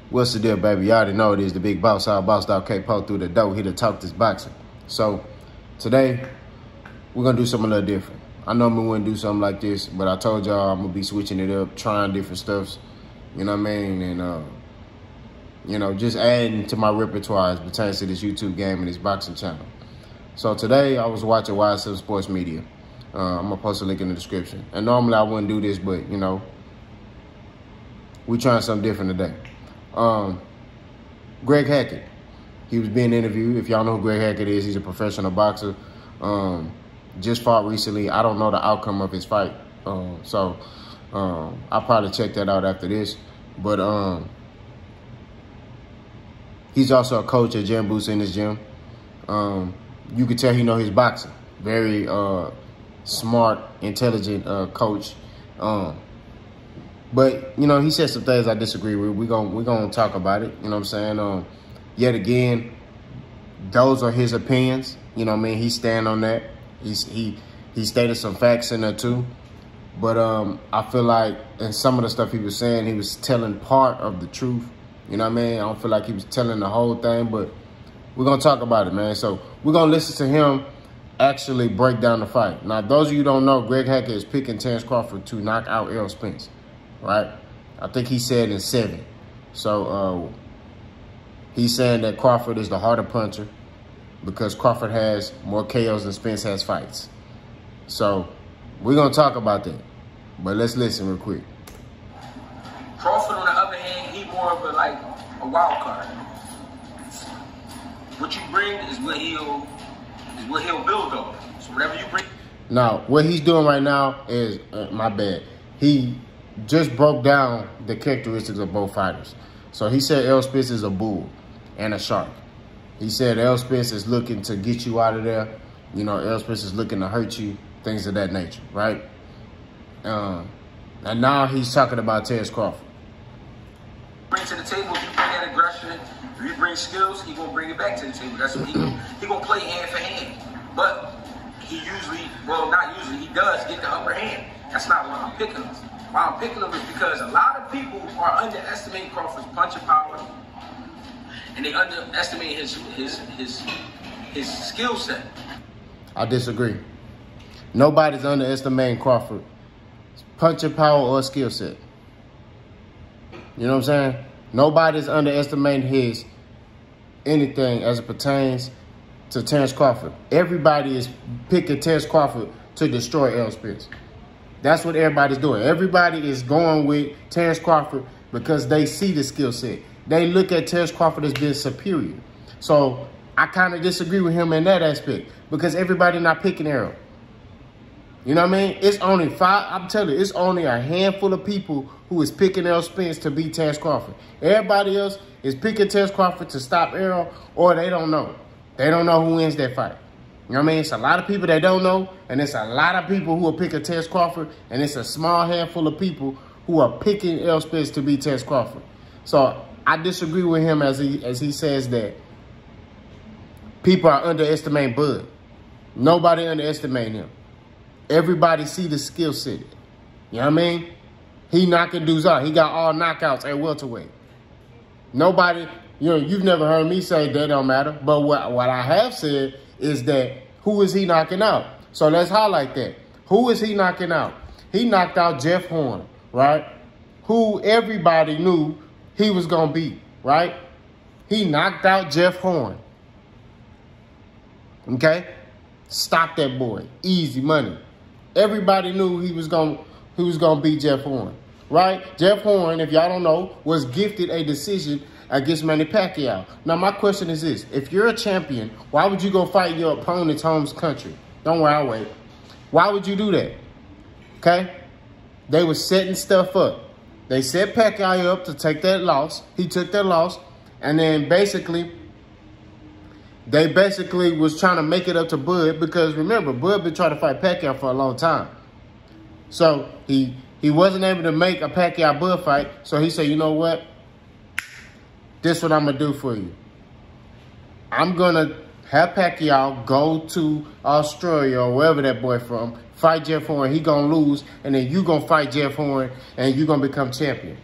What's the deal, baby? You already know it is the big boss. Our boss, Dog K-Po through the door. Here to talk this boxing. So, today, we're going to do something a little different. I normally wouldn't do something like this, but I told y'all I'm going to be switching it up, trying different stuffs. You know what I mean? And, you know, just adding to my repertoire as pertains to this YouTube game and this boxing channel. So, today, I was watching YSL Sports Media. I'm going to post a link in the description. And normally, I wouldn't do this, but, you know, we're trying something different today. Greg Hackett, he was being interviewed. If y'all know who Greg Hackett is, he's a professional boxer. Just fought recently. I don't know the outcome of his fight. So I'll probably check that out after this. But he's also a coach at Gym Boost in his gym. You can tell he know his boxing. Very smart, intelligent coach. But, you know, he said some things I disagree with. We're gonna talk about it. You know what I'm saying? Yet again, those are his opinions. You know what I mean? He stand on that. He stated some facts in there too. But I feel like in some of the stuff he was saying, he was telling part of the truth. You know what I mean? I don't feel like he was telling the whole thing, but we're gonna talk about it, man. So we're gonna listen to him actually break down the fight. Now, those of you who don't know, Greg Hackett is picking Terence Crawford to knock out Errol Spence. Right? I think he said in 7. So he's saying that Crawford is the harder puncher because Crawford has more KOs than Spence has fights. So we're going to talk about that. But let's listen real quick. Crawford, on the other hand, he more of a wild card. What you bring is what he'll build off. So whatever you bring. Now, what he's doing right now is, my bad, he just broke down the characteristics of both fighters. So he said Errol Spence is a bull and a shark. He said Errol Spence is looking to get you out of there. You know, Errol Spence is looking to hurt you, things of that nature, right? And now he's talking about Terence Crawford. Bring to the table, if you bring that aggression, if you bring skills, he's going to bring it back to the table. That's what he going to play hand for hand. But he usually, well, not usually, he does get the upper hand. That's not why I'm picking him. Why I'm picking him is because a lot of people are underestimating Crawford's punching power, and they underestimate his skill set. I disagree. Nobody's underestimating Crawford's punching power or skill set. You know what I'm saying? Nobody's underestimating his anything as it pertains to Terence Crawford. Everybody is picking Terence Crawford to destroy Errol Spence. That's what everybody's doing. Everybody is going with Terence Crawford because they see the skill set. They look at Terence Crawford as being superior. So I kind of disagree with him in that aspect because everybody not picking Errol. You know what I mean? It's only 5. I'm telling you, it's only a handful of people who is picking Errol Spence to beat Terence Crawford. Everybody else is picking Terence Crawford to stop Errol, or they don't know. They don't know who wins that fight. You know what I mean? It's a lot of people that don't know, and it's a lot of people who are picking Terence Crawford, and it's a small handful of people who are picking Errol Spence to beat Terence Crawford. So I disagree with him as he says that people are underestimating Bud. Nobody underestimating him. Everybody see the skill set. You know what I mean? He knocking dudes out. He got all knockouts at welterweight. Nobody, you know, you've never heard me say that don't matter. But what I have said is that who is he knocking out? So let's highlight that. Who is he knocking out? He knocked out Jeff Horn, right? Who everybody knew he was going to beat, right? He knocked out Jeff Horn. Okay? Stop that boy. Easy money. Everybody knew he was going to beat Jeff Horn, right? Jeff Horn, if y'all don't know, was gifted a decision against Manny Pacquiao. Now, my question is this. If you're a champion, why would you go fight your opponent's home country? Don't worry, I'll wait. Why would you do that? Okay? They were setting stuff up. They set Pacquiao up to take that loss. He took that loss. And then they basically was trying to make it up to Bud because, remember, Bud been trying to fight Pacquiao for a long time. So he wasn't able to make a Pacquiao-Bud fight. So he said, you know what? This is what I'm going to do for you. I'm going to have Pacquiao go to Australia or wherever that boy from, fight Jeff Horn. He going to lose, and then you going to fight Jeff Horn, and you going to become champion.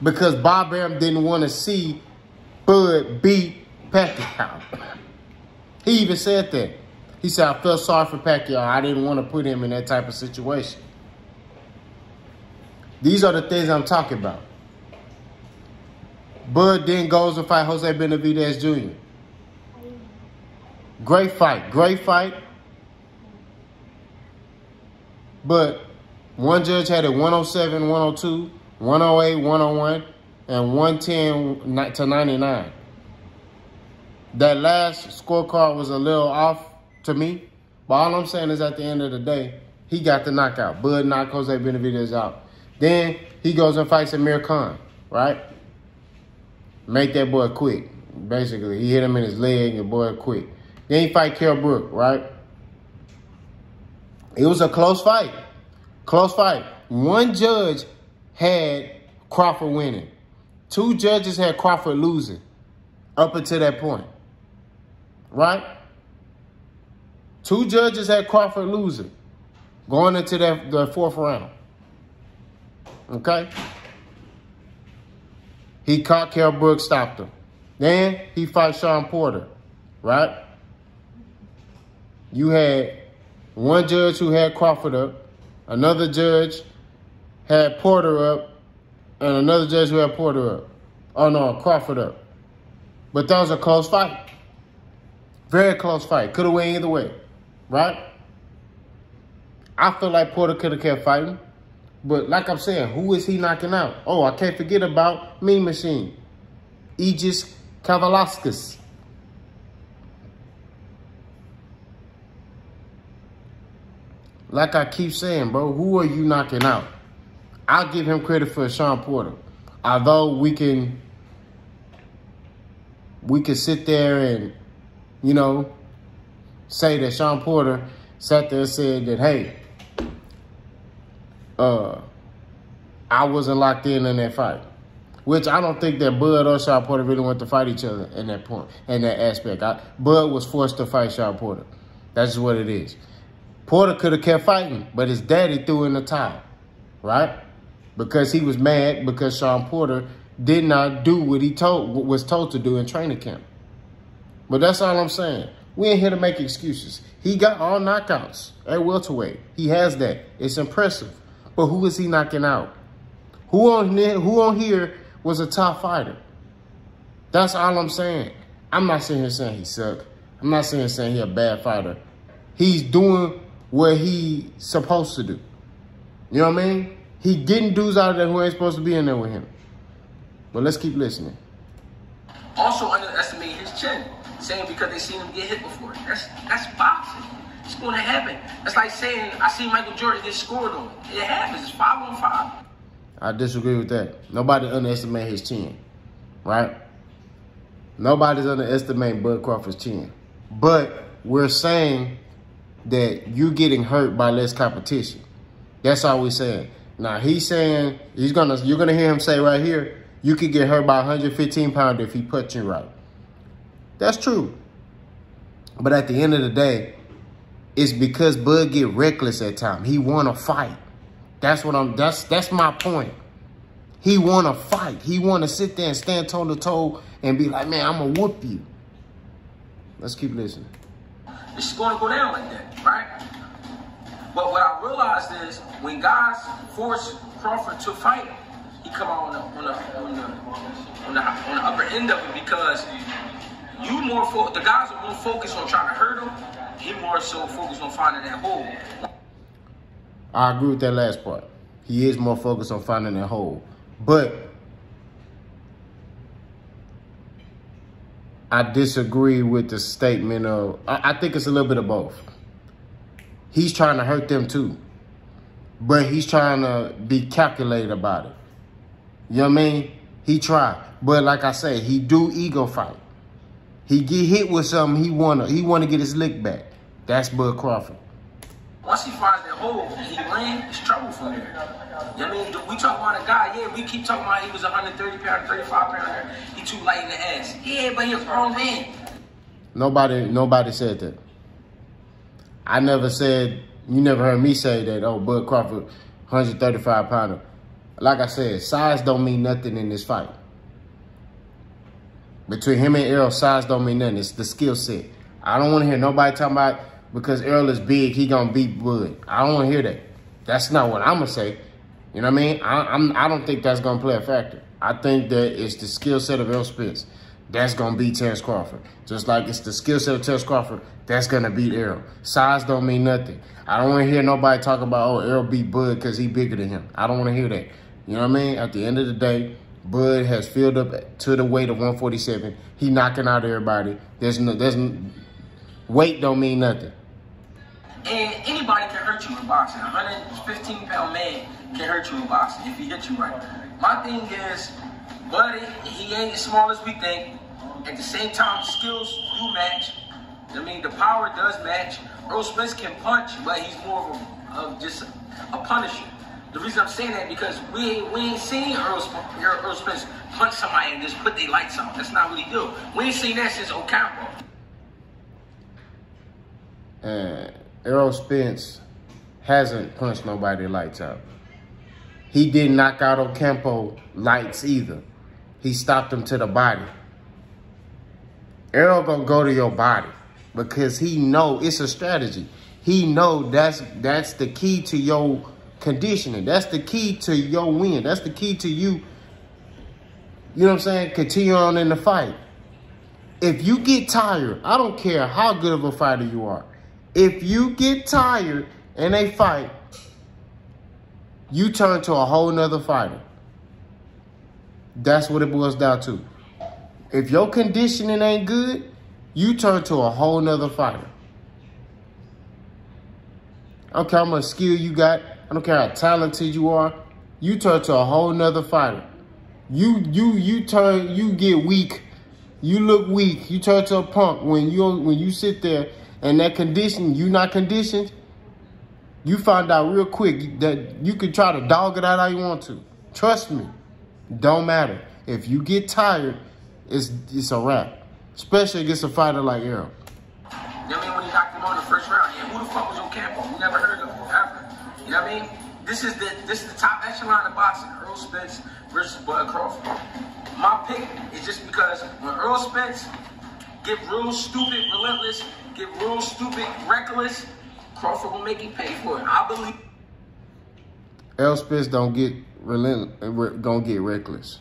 because Bob Arum didn't want to see Bud beat Pacquiao. He even said that. He said, I felt sorry for Pacquiao. I didn't want to put him in that type of situation. These are the things I'm talking about. Bud then goes and fight Jose Benavidez Jr. Great fight. Great fight. But one judge had it 107, 102, 108, 101, and 110 to 99. That last scorecard was a little off to me. But all I'm saying is at the end of the day, he got the knockout. Bud knocked Jose Benavidez out. Then he goes and fights Amir Khan, right? Make that boy quit. Basically, he hit him in his leg and boy quit. Then he fight Kell Brook, right? It was a close fight. Close fight. One judge had Crawford winning. Two judges had Crawford losing up until that point. Right? Two judges had Crawford losing going into the fourth round. Okay? He caught Kell Brook, stopped him. Then he fights Sean Porter. Right? You had one judge who had Crawford up, another judge had Porter up, and another judge who had Porter up. Oh, no, Crawford up. But that was a close fight. Very close fight. Could have went either way. Right? I feel like Porter could have kept fighting. But like I'm saying, who is he knocking out? Oh, I can't forget about Mean Machine. Aegis Kavalauskas. Like I keep saying, bro, who are you knocking out? I'll give him credit for Sean Porter. Although we can sit there and, you know, say that Sean Porter sat there and said that, hey, I wasn't locked in that fight. Which I don't think that Bud or Sean Porter really wanted to fight each other in that point, in that aspect. Bud was forced to fight Sean Porter. That's just what it is. Porter could have kept fighting, but his daddy threw in the towel, right? Because he was mad because Sean Porter did not do what he was told to do in training camp. But that's all I'm saying. We ain't here to make excuses. He got all knockouts at welterweight. He has that. It's impressive. But who is he knocking out? Who on here was a top fighter? That's all I'm saying. I'm not sitting here saying he sucked. I'm not sitting here saying he's a bad fighter. He's doing what he's supposed to do. You know what I mean? He getting dudes out of there who ain't supposed to be in there with him. But let's keep listening. Also underestimating his chin, saying because they seen him get hit before. That's boxing. It's going to happen. That's like saying I see Michael Jordan get scored on. It happens. It's 5-on-5. I disagree with that. Nobody underestimate his chin, right? Nobody's underestimating Bud Crawford's chin. But we're saying that you're getting hurt by less competition. That's all we're saying. Now, he's saying, you're gonna hear him say right here, you could get hurt by a 115-pounder if he puts you right. That's true. But at the end of the day, it's because Bud get reckless at times. He want to fight. That's my point. He want to fight. He want to sit there and stand toe-to-toe and be like, man, I'm going to whoop you. Let's keep listening. It's going to go down like that, right? But what I realized is when guys force Crawford to fight, he come out on the upper end of it because the guys are more focused on trying to hurt him. He more so focused on finding that hole. I agree with that last part. He is more focused on finding that hole. But I disagree with the statement of, I think it's a little bit of both. He's trying to hurt them too. But he's trying to be calculated about it. You know what I mean? He tried. But like I say, he do ego fight. He get hit with something, he wanna get his lick back. That's Bud Crawford. Once he finds that hole and he lands, it's trouble from there. You know what I mean? We talk about a guy, yeah, we keep talking about he was 130 pounder, 35 pounder. He too light in the ass. Yeah, but he's a grown man. Nobody said that. You never heard me say that, oh, Bud Crawford, 135 pounder. like I said, size don't mean nothing in this fight. Between him and Errol, size don't mean nothing. It's the skill set. I don't want to hear nobody talking about because Errol is big, he gonna beat Bud. I don't want to hear that. That's not what I'm gonna say. You know what I mean? I don't think that's gonna play a factor. I think that it's the skill set of Errol Spence that's gonna beat Terence Crawford. Just like it's the skill set of Terence Crawford that's gonna beat Errol. Size don't mean nothing. I don't want to hear nobody talk about, oh, Errol beat Bud because he bigger than him. I don't want to hear that. You know what I mean? At the end of the day, Bud has filled up to the weight of 147. He knocking out everybody. Weight don't mean nothing. And anybody can hurt you in boxing. A 115-pound man can hurt you in boxing if he hits you right. My thing is, Buddy, he ain't as small as we think. At the same time, skills do match. I mean, the power does match. Errol Spence can punch, but he's more of just a punisher. The reason I'm saying that because we ain't seen Errol Spence punch somebody and just put their lights on. That's not what he do. We ain't seen that since Ocampo. Errol Spence hasn't punched nobody lights out. He didn't knock out Ocampo lights either. He stopped him to the body. Errol gonna go to your body because he know it's a strategy. He know that's the key to your conditioning. That's the key to your win. That's the key to you, you know what I'm saying, continue on in the fight. If you get tired, I don't care how good of a fighter you are. If you get tired in a fight, you turn to a whole nother fighter. That's what it boils down to. If your conditioning ain't good, you turn to a whole nother fighter. I don't care how much skill you got. I don't care how talented you are. You turn to a whole nother fighter. You get weak. You look weak. You turn to a punk when you sit there and that condition, you not conditioned. You find out real quick that you can try to dog it out how you want to. Trust me, don't matter. If you get tired, it's a wrap. Especially against a fighter like Errol. You know what I mean? When he knocked him on the first round, yeah, who the fuck was Ocampo? We never heard of him ever. You know what I mean? This is the top echelon of boxing. Errol Spence versus Bud Crawford. My pick is just because when Errol Spence get real stupid, relentless, get real stupid, reckless, Crawford will make him pay for it. I believe. Errol Spence don't get reckless.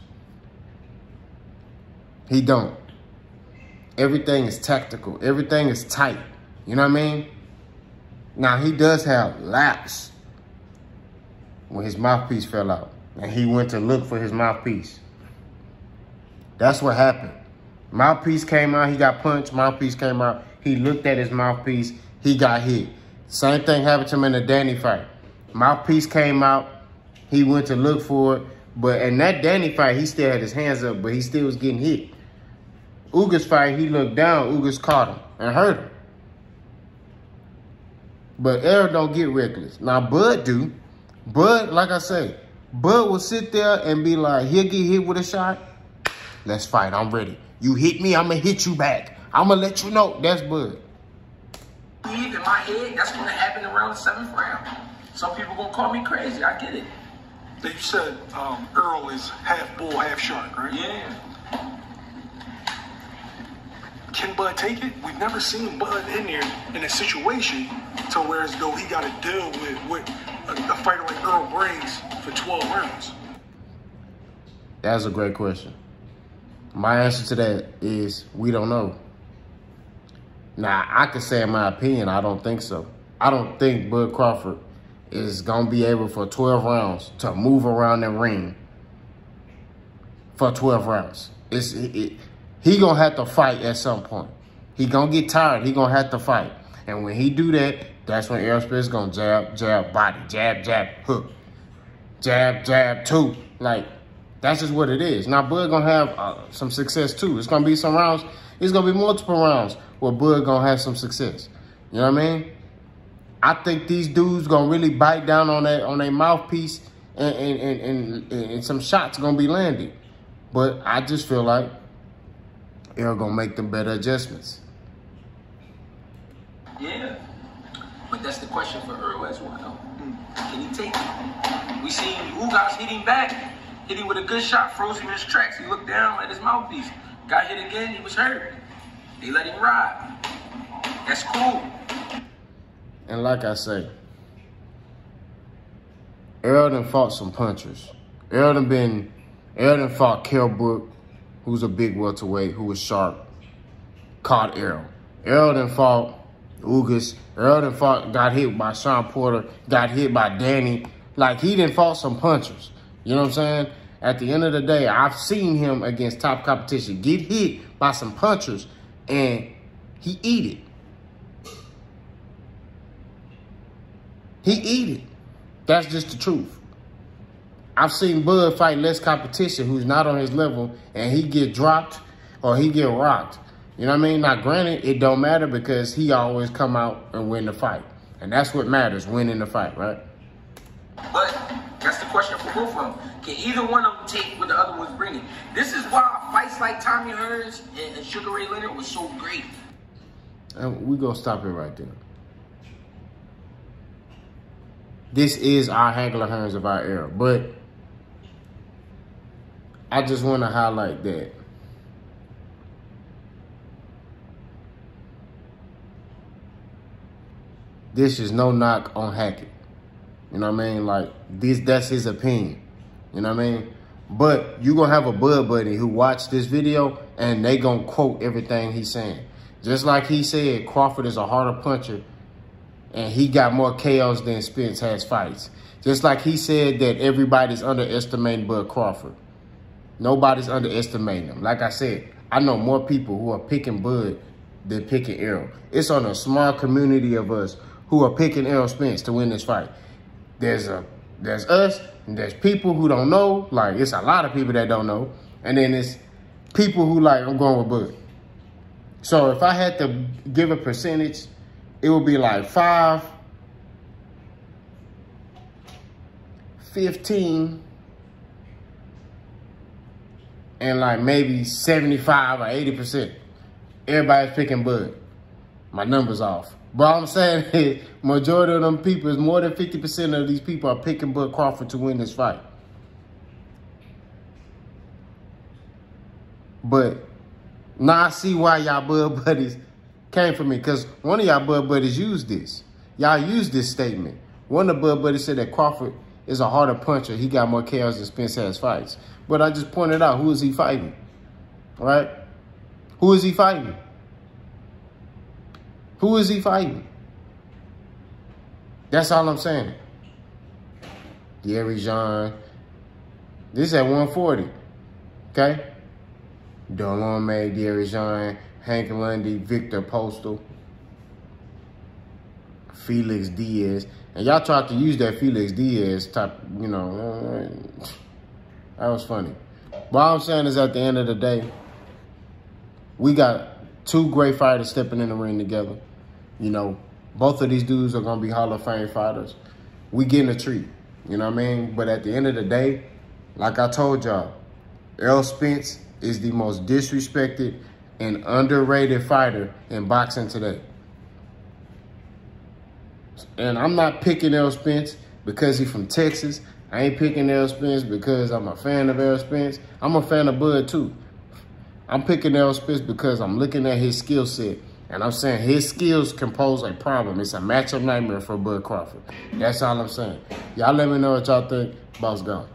He don't. Everything is tactical. Everything is tight. You know what I mean? Now, he does have lapse when his mouthpiece fell out. And he went to look for his mouthpiece. That's what happened. Mouthpiece came out. He got punched. Mouthpiece came out. He looked at his mouthpiece. He got hit. Same thing happened to him in the Danny fight. Mouthpiece came out. He went to look for it. But in that Danny fight, he still had his hands up, but he still was getting hit. Ugas fight, he looked down. Ugas caught him and hurt him. But Errol don't get reckless. Now, Bud do. Bud, like I say, Bud will sit there and be like, he'll get hit with a shot. Let's fight. I'm ready. You hit me, I'm going to hit you back. I'm going to let you know. That's Bud. In my head, that's going to happen around the 7th round. Some people going to call me crazy. I get it. You said Errol is half bull, half shark, right? Yeah. Can Bud take it? We've never seen Bud in there in a situation to where as though he got to deal with what a fighter like Errol brings for 12 rounds. That's a great question. My answer to that is we don't know. Now, I could say in my opinion, I don't think so. I don't think Bud Crawford is going to be able for 12 rounds to move around the ring for 12 rounds. He going to have to fight at some point. He going to get tired. He going to have to fight. And when he do that, that's when Errol Spence is going to jab, jab, body, jab, jab, hook, jab, jab, two. Like, that's just what it is. Now, Bud going to have some success, too. It's going to be some rounds. It's going to be multiple rounds where Bud going to have some success. You know what I mean? I think these dudes going to really bite down on their mouthpiece and some shots going to be landed. But I just feel like Errol going to make them better adjustments. Yeah. But that's the question for Errol as well. Can he take it? We seen Ugas hit him back, hit him with a good shot, froze him in his tracks. He looked down at his mouthpiece. Got hit again, he was hurt. They let him ride. That's cool. And like I say, Errol done fought some punchers. Errol done fought Kell Brook, who's a big welterweight, who was sharp, caught Errol. Errol done fought Ugas. Errol done fought, got hit by Sean Porter, got hit by Danny. Like, he done fought some punchers. You know what I'm saying? At the end of the day, I've seen him against top competition get hit by some punchers, and he eat it. He eat it. That's just the truth. I've seen Bud fight less competition who's not on his level, and he get dropped or he get rocked. You know what I mean? Now, granted, it don't matter because he always come out and win the fight. And that's what matters, winning the fight, right? But that's the question for both of them. Can either one of them take what the other one's bringing? This is why fights like Tommy Hearns and Sugar Ray Leonard was so great. And we're going to stop it right there. This is our Hagler Hearns of our era. But I just want to highlight that this is no knock on Hackett. You know what I mean? Like, that's his opinion. You know what I mean? But you going to have a Bud buddy who watched this video and they going to quote everything he's saying. Just like he said, Crawford is a harder puncher and he got more KOs than Spence has fights. Just like he said that everybody's underestimating Bud Crawford. Nobody's underestimating him. Like I said, I know more people who are picking Bud than picking Errol. It's on a small community of us who are picking Errol Spence to win this fight. There's us, and there's people who don't know. Like, it's a lot of people that don't know. And then it's people who like, I'm going with Bud. So if I had to give a percentage, it would be like 5, 15, and like maybe 75 or 80%. Everybody's picking Bud. My number's off. But all I'm saying is, majority of them people, is more than 50% of these people are picking Bud Crawford to win this fight. But now I see why y'all Bud buddies came for me, because one of y'all Bud buddies used this. Y'all used this statement. One of the Bud buddies said that Crawford is a harder puncher. He got more KOs than Spence has fights. But I just pointed out, who is he fighting? Right? Who is he fighting? Who is he fighting? That's all I'm saying. Gary Jean. This is at 140. Okay? Dolome, Gary Jean, Hank Lundy, Victor Postal, Felix Diaz. And y'all tried to use that Felix Diaz type, you know, that was funny. But all I'm saying is, at the end of the day, we got two great fighters stepping in the ring together. You know, both of these dudes are going to be Hall of Fame fighters. We getting a treat, you know what I mean? But at the end of the day, like I told y'all, Errol Spence is the most disrespected and underrated fighter in boxing today. And I'm not picking Errol Spence because he's from Texas. I ain't picking Errol Spence because I'm a fan of Errol Spence. I'm a fan of Bud too. I'm picking Errol Spence because I'm looking at his skill set. And I'm saying his skills can pose a problem. It's a matchup nightmare for Bud Crawford. That's all I'm saying. Y'all let me know what y'all think. Boss gone.